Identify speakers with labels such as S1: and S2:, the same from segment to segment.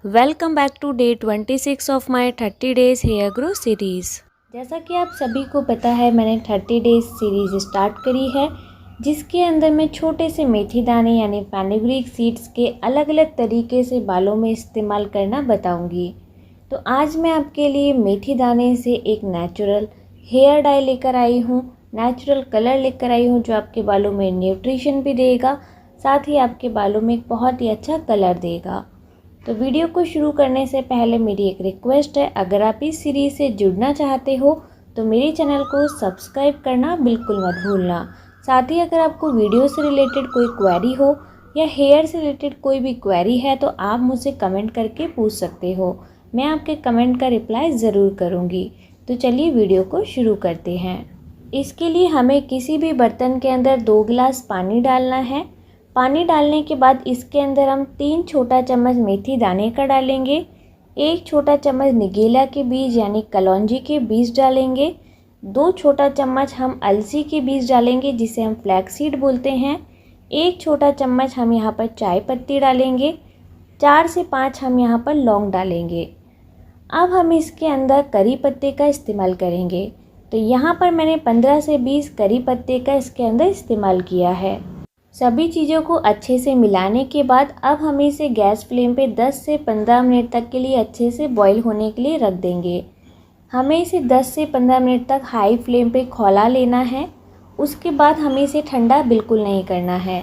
S1: Welcome back to day 26 of my 30 days hair grow series. जैसा कि आप सभी को पता है, मैंने 30 डेज सीरीज़ स्टार्ट करी है, जिसके अंदर मैं छोटे से मेथी दाने यानी फेनुग्रीक सीड्स के अलग अलग तरीके से बालों में इस्तेमाल करना बताऊंगी। तो आज मैं आपके लिए मेथी दाने से एक नेचुरल हेयर डाई लेकर आई हूँ, नेचुरल कलर लेकर आई हूँ, जो आपके बालों में न्यूट्रिशन भी देगा, साथ ही आपके बालों में एक बहुत ही अच्छा कलर देगा। तो वीडियो को शुरू करने से पहले मेरी एक रिक्वेस्ट है, अगर आप इस सीरीज़ से जुड़ना चाहते हो तो मेरे चैनल को सब्सक्राइब करना बिल्कुल मत भूलना। साथ ही अगर आपको वीडियो से रिलेटेड कोई क्वेरी हो या हेयर से रिलेटेड कोई भी क्वेरी है तो आप मुझसे कमेंट करके पूछ सकते हो, मैं आपके कमेंट का रिप्लाई ज़रूर करूँगी। तो चलिए वीडियो को शुरू करते हैं। इसके लिए हमें किसी भी बर्तन के अंदर 2 गिलास पानी डालना है। पानी डालने के बाद इसके अंदर हम 3 छोटा चम्मच मेथी दाने का डालेंगे, 1 छोटा चम्मच निगेला के बीज यानी कलौंजी के बीज डालेंगे, 2 छोटा चम्मच हम अलसी के बीज डालेंगे जिसे हम फ्लैक्सीड बोलते हैं, 1 छोटा चम्मच हम यहाँ पर चाय पत्ती डालेंगे, 4 से 5 हम यहाँ पर लौंग डालेंगे। अब हम इसके अंदर करी पत्ते का इस्तेमाल करेंगे, तो यहाँ पर मैंने 15 से 20 करी पत्ते का इसके अंदर इस्तेमाल किया है। सभी चीज़ों को अच्छे से मिलाने के बाद अब हम इसे गैस फ्लेम पे 10 से 15 मिनट तक के लिए अच्छे से बॉईल होने के लिए रख देंगे। हमें इसे 10 से 15 मिनट तक हाई फ्लेम पे खौला लेना है। उसके बाद हमें इसे ठंडा बिल्कुल नहीं करना है,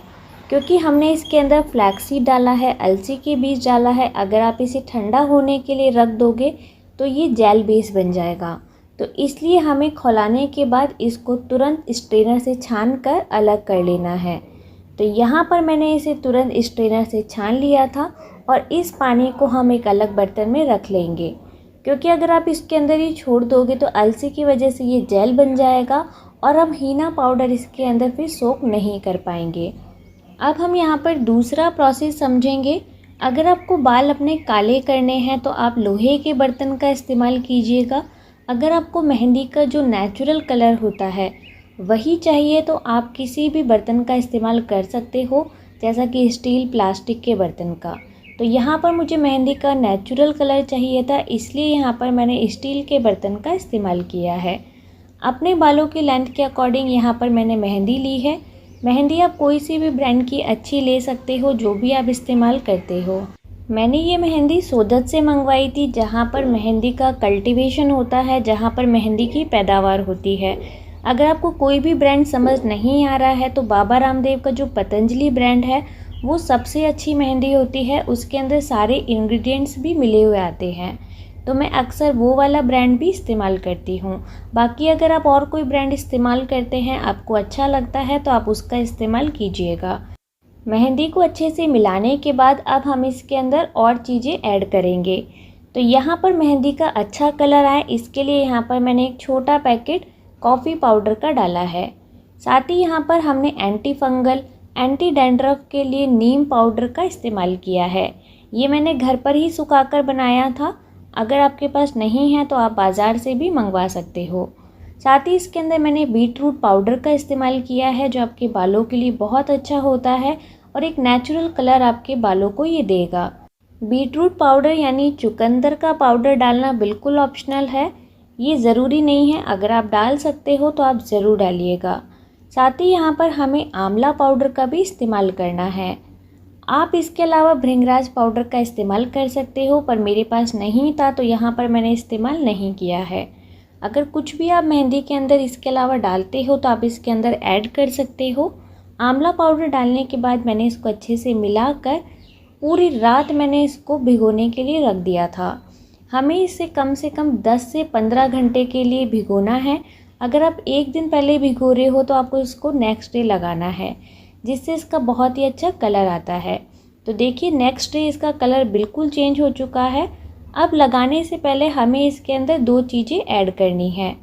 S1: क्योंकि हमने इसके अंदर फ्लैक्सीड डाला है, अलसी के बीज डाला है। अगर आप इसे ठंडा होने के लिए रख दोगे तो ये जेल बेस बन जाएगा, तो इसलिए हमें खौलाने के बाद इसको तुरंत स्ट्रेनर से छान कर अलग कर लेना है। तो यहाँ पर मैंने इसे तुरंत स्ट्रेनर से छान लिया था और इस पानी को हम एक अलग बर्तन में रख लेंगे, क्योंकि अगर आप इसके अंदर ही छोड़ दोगे तो अलसी की वजह से ये जेल बन जाएगा और हम हीना पाउडर इसके अंदर फिर सोक नहीं कर पाएंगे। अब हम यहाँ पर दूसरा प्रोसेस समझेंगे। अगर आपको बाल अपने काले करने हैं तो आप लोहे के बर्तन का इस्तेमाल कीजिएगा। अगर आपको मेहंदी का जो नेचुरल कलर होता है वही चाहिए तो आप किसी भी बर्तन का इस्तेमाल कर सकते हो, जैसा कि स्टील, प्लास्टिक के बर्तन का। तो यहाँ पर मुझे मेहंदी का नेचुरल कलर चाहिए था, इसलिए यहाँ पर मैंने स्टील के बर्तन का इस्तेमाल किया है। अपने बालों की लेंथ के अकॉर्डिंग यहाँ पर मैंने मेहंदी ली है। मेहंदी आप कोई सी भी ब्रांड की अच्छी ले सकते हो, जो भी आप इस्तेमाल करते हो। मैंने ये मेहंदी सोदत से मंगवाई थी, जहाँ पर मेहंदी का कल्टीवेशन होता है, जहाँ पर मेहंदी की पैदावार होती है। अगर आपको कोई भी ब्रांड समझ नहीं आ रहा है तो बाबा रामदेव का जो पतंजलि ब्रांड है वो सबसे अच्छी मेहंदी होती है। उसके अंदर सारे इंग्रेडिएंट्स भी मिले हुए आते हैं, तो मैं अक्सर वो वाला ब्रांड भी इस्तेमाल करती हूँ। बाकी अगर आप और कोई ब्रांड इस्तेमाल करते हैं, आपको अच्छा लगता है, तो आप उसका इस्तेमाल कीजिएगा। मेहंदी को अच्छे से मिलाने के बाद अब हम इसके अंदर और चीज़ें ऐड करेंगे। तो यहाँ पर मेहंदी का अच्छा कलर आए, इसके लिए यहाँ पर मैंने एक छोटा पैकेट कॉफ़ी पाउडर का डाला है। साथ ही यहाँ पर हमने एंटी फंगल, एंटी डैंड्रफ के लिए नीम पाउडर का इस्तेमाल किया है। ये मैंने घर पर ही सुखाकर बनाया था। अगर आपके पास नहीं है तो आप बाज़ार से भी मंगवा सकते हो। साथ ही इसके अंदर मैंने बीटरूट पाउडर का इस्तेमाल किया है, जो आपके बालों के लिए बहुत अच्छा होता है और एक नेचुरल कलर आपके बालों को ये देगा। बीटरूट पाउडर यानी चुकंदर का पाउडर डालना बिल्कुल ऑप्शनल है, ये ज़रूरी नहीं है। अगर आप डाल सकते हो तो आप ज़रूर डालिएगा। साथ ही यहाँ पर हमें आंवला पाउडर का भी इस्तेमाल करना है। आप इसके अलावा भृंगराज पाउडर का इस्तेमाल कर सकते हो, पर मेरे पास नहीं था तो यहाँ पर मैंने इस्तेमाल नहीं किया है। अगर कुछ भी आप मेहंदी के अंदर इसके अलावा डालते हो तो आप इसके अंदर ऐड कर सकते हो। आंवला पाउडर डालने के बाद मैंने इसको अच्छे से मिलाकर पूरी रात मैंने इसको भिगोने के लिए रख दिया था। हमें इसे कम से कम 10 से 15 घंटे के लिए भिगोना है। अगर आप एक दिन पहले भिगो रहे हो तो आपको इसको नेक्स्ट डे लगाना है, जिससे इसका बहुत ही अच्छा कलर आता है। तो देखिए नेक्स्ट डे इसका कलर बिल्कुल चेंज हो चुका है। अब लगाने से पहले हमें इसके अंदर 2 चीज़ें ऐड करनी है।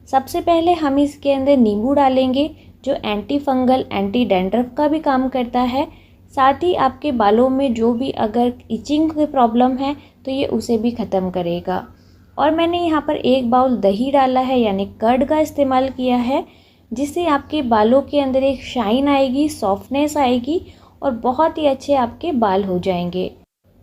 S1: सबसे पहले हम इसके अंदर नींबू डालेंगे, जो एंटी फंगल, एंटी डैंड्रफ का भी काम करता है। साथ ही आपके बालों में जो भी अगर इचिंग की प्रॉब्लम है तो ये उसे भी ख़त्म करेगा। और मैंने यहाँ पर 1 बाउल दही डाला है, यानी कर्ड का इस्तेमाल किया है, जिससे आपके बालों के अंदर एक शाइन आएगी, सॉफ्टनेस आएगी और बहुत ही अच्छे आपके बाल हो जाएंगे।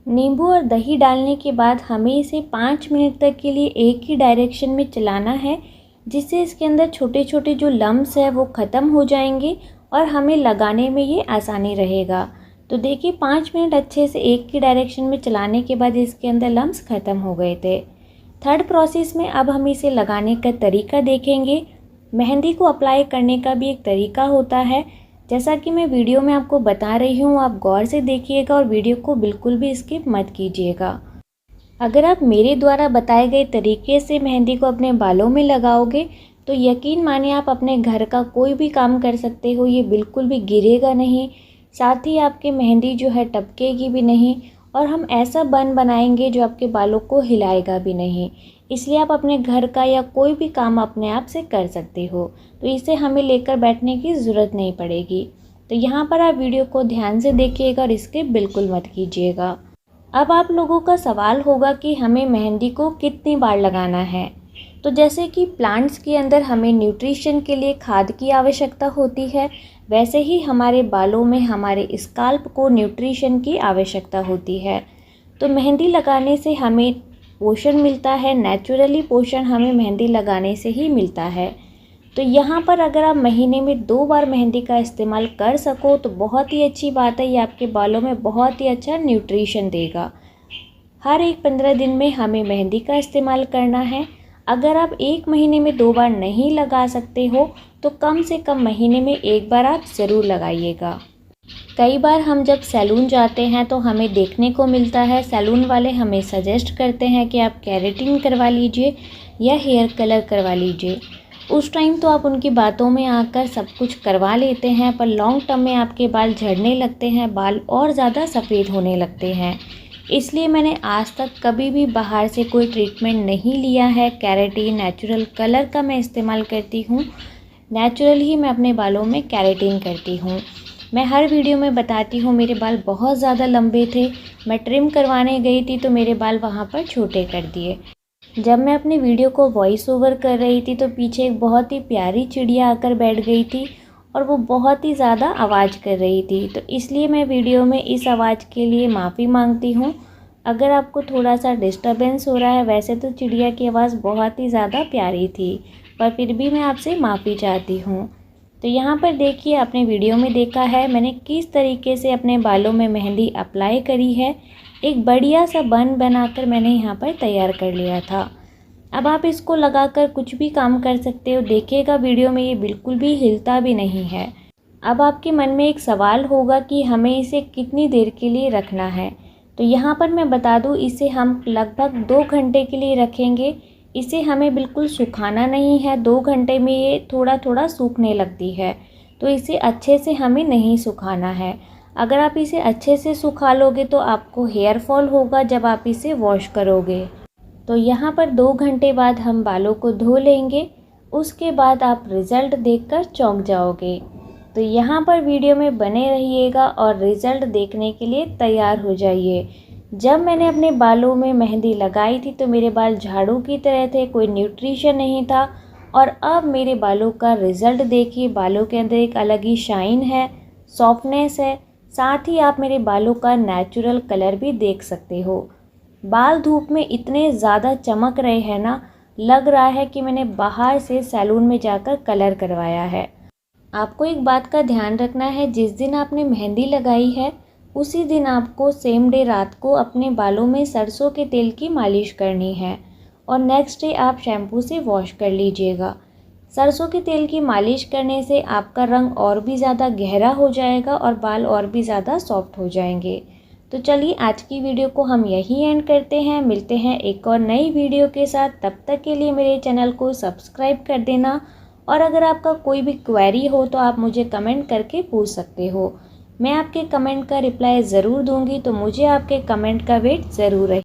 S1: नींबू और दही डालने के बाद हमें इसे 5 मिनट तक के लिए एक ही डायरेक्शन में चलाना है, जिससे इसके अंदर छोटे छोटे जो लम्स है वो ख़त्म हो जाएंगे और हमें लगाने में ये आसानी रहेगा। तो देखिए 5 मिनट अच्छे से एक ही डायरेक्शन में चलाने के बाद इसके अंदर लम्स ख़त्म हो गए थे। थर्ड प्रोसेस में अब हम इसे लगाने का तरीका देखेंगे। मेहंदी को अप्लाई करने का भी एक तरीका होता है, जैसा कि मैं वीडियो में आपको बता रही हूँ। आप गौर से देखिएगा और वीडियो को बिल्कुल भी स्किप मत कीजिएगा। अगर आप मेरे द्वारा बताए गए तरीके से मेहंदी को अपने बालों में लगाओगे तो यकीन मानिए आप अपने घर का कोई भी काम कर सकते हो, ये बिल्कुल भी गिरेगा नहीं, साथ ही आपकी मेहंदी जो है टपकेगी भी नहीं और हम ऐसा बन बनाएंगे जो आपके बालों को हिलाएगा भी नहीं। इसलिए आप अपने घर का या कोई भी काम अपने आप से कर सकते हो, तो इसे हमें लेकर बैठने की ज़रूरत नहीं पड़ेगी। तो यहाँ पर आप वीडियो को ध्यान से देखिएगा और स्किप बिल्कुल मत कीजिएगा। अब आप लोगों का सवाल होगा कि हमें मेहंदी को कितनी बार लगाना है। तो जैसे कि प्लांट्स के अंदर हमें न्यूट्रिशन के लिए खाद की आवश्यकता होती है, वैसे ही हमारे बालों में हमारे स्काल्प को न्यूट्रिशन की आवश्यकता होती है। तो मेहंदी लगाने से हमें पोषण मिलता है, नेचुरली पोषण हमें मेहंदी लगाने से ही मिलता है। तो यहाँ पर अगर आप महीने में 2 बार मेहंदी का इस्तेमाल कर सको तो बहुत ही अच्छी बात है, ये आपके बालों में बहुत ही अच्छा न्यूट्रिशन देगा। हर एक 15 दिन में हमें मेहंदी का इस्तेमाल करना है। अगर आप 1 महीने में 2 बार नहीं लगा सकते हो तो कम से कम महीने में 1 बार आप ज़रूर लगाइएगा। कई बार हम जब सैलून जाते हैं तो हमें देखने को मिलता है, सैलून वाले हमें सजेस्ट करते हैं कि आप केराटिन करवा लीजिए या हेयर कलर करवा लीजिए। उस टाइम तो आप उनकी बातों में आकर सब कुछ करवा लेते हैं, पर लॉन्ग टर्म में आपके बाल झड़ने लगते हैं, बाल और ज़्यादा सफ़ेद होने लगते हैं। इसलिए मैंने आज तक कभी भी बाहर से कोई ट्रीटमेंट नहीं लिया है। केराटिन नेचुरल कलर का मैं इस्तेमाल करती हूँ, नेचुरल ही मैं अपने बालों में केराटिन करती हूँ। मैं हर वीडियो में बताती हूँ मेरे बाल बहुत ज़्यादा लंबे थे, मैं ट्रिम करवाने गई थी तो मेरे बाल वहाँ पर छोटे कर दिए। जब मैं अपनी वीडियो को वॉइस ओवर कर रही थी तो पीछे एक बहुत ही प्यारी चिड़िया आकर बैठ गई थी और वो बहुत ही ज़्यादा आवाज़ कर रही थी, तो इसलिए मैं वीडियो में इस आवाज़ के लिए माफ़ी मांगती हूँ। अगर आपको थोड़ा सा डिस्टर्बेंस हो रहा है, वैसे तो चिड़िया की आवाज़ बहुत ही ज़्यादा प्यारी थी, पर फिर भी मैं आपसे माफ़ी चाहती हूँ। तो यहाँ पर देखिए, आपने वीडियो में देखा है मैंने किस तरीके से अपने बालों में मेहंदी अप्लाई करी है। एक बढ़िया सा बन बनाकर मैंने यहाँ पर तैयार कर लिया था। अब आप इसको लगाकर कुछ भी काम कर सकते हो। देखिएगा वीडियो में ये बिल्कुल भी हिलता भी नहीं है। अब आपके मन में एक सवाल होगा कि हमें इसे कितनी देर के लिए रखना है। तो यहाँ पर मैं बता दूँ, इसे हम लगभग 2 घंटे के लिए रखेंगे। इसे हमें बिल्कुल सुखाना नहीं है, 2 घंटे में ये थोड़ा थोड़ा सूखने लगती है, तो इसे अच्छे से हमें नहीं सुखाना है। अगर आप इसे अच्छे से सुखा लोगे तो आपको हेयर फॉल होगा जब आप इसे वॉश करोगे। तो यहाँ पर 2 घंटे बाद हम बालों को धो लेंगे, उसके बाद आप रिज़ल्ट देखकर चौंक जाओगे। तो यहाँ पर वीडियो में बने रहिएगा और रिज़ल्ट देखने के लिए तैयार हो जाइए। जब मैंने अपने बालों में मेहंदी लगाई थी तो मेरे बाल झाड़ू की तरह थे, कोई न्यूट्रिशन नहीं था, और अब मेरे बालों का रिज़ल्ट देखिए। बालों के अंदर एक अलग ही शाइन है, सॉफ्टनेस है, साथ ही आप मेरे बालों का नेचुरल कलर भी देख सकते हो। बाल धूप में इतने ज़्यादा चमक रहे हैं ना, लग रहा है कि मैंने बाहर से सैलून में जाकर कलर करवाया है। आपको एक बात का ध्यान रखना है, जिस दिन आपने मेहंदी लगाई है उसी दिन आपको सेम डे रात को अपने बालों में सरसों के तेल की मालिश करनी है और नेक्स्ट डे आप शैम्पू से वॉश कर लीजिएगा। सरसों के तेल की मालिश करने से आपका रंग और भी ज़्यादा गहरा हो जाएगा और बाल और भी ज़्यादा सॉफ्ट हो जाएंगे। तो चलिए आज की वीडियो को हम यहीं एंड करते हैं, मिलते हैं एक और नई वीडियो के साथ। तब तक के लिए मेरे चैनल को सब्सक्राइब कर देना, और अगर आपका कोई भी क्वेरी हो तो आप मुझे कमेंट करके पूछ सकते हो। मैं आपके कमेंट का रिप्लाई ज़रूर दूंगी, तो मुझे आपके कमेंट का वेट ज़रूर है।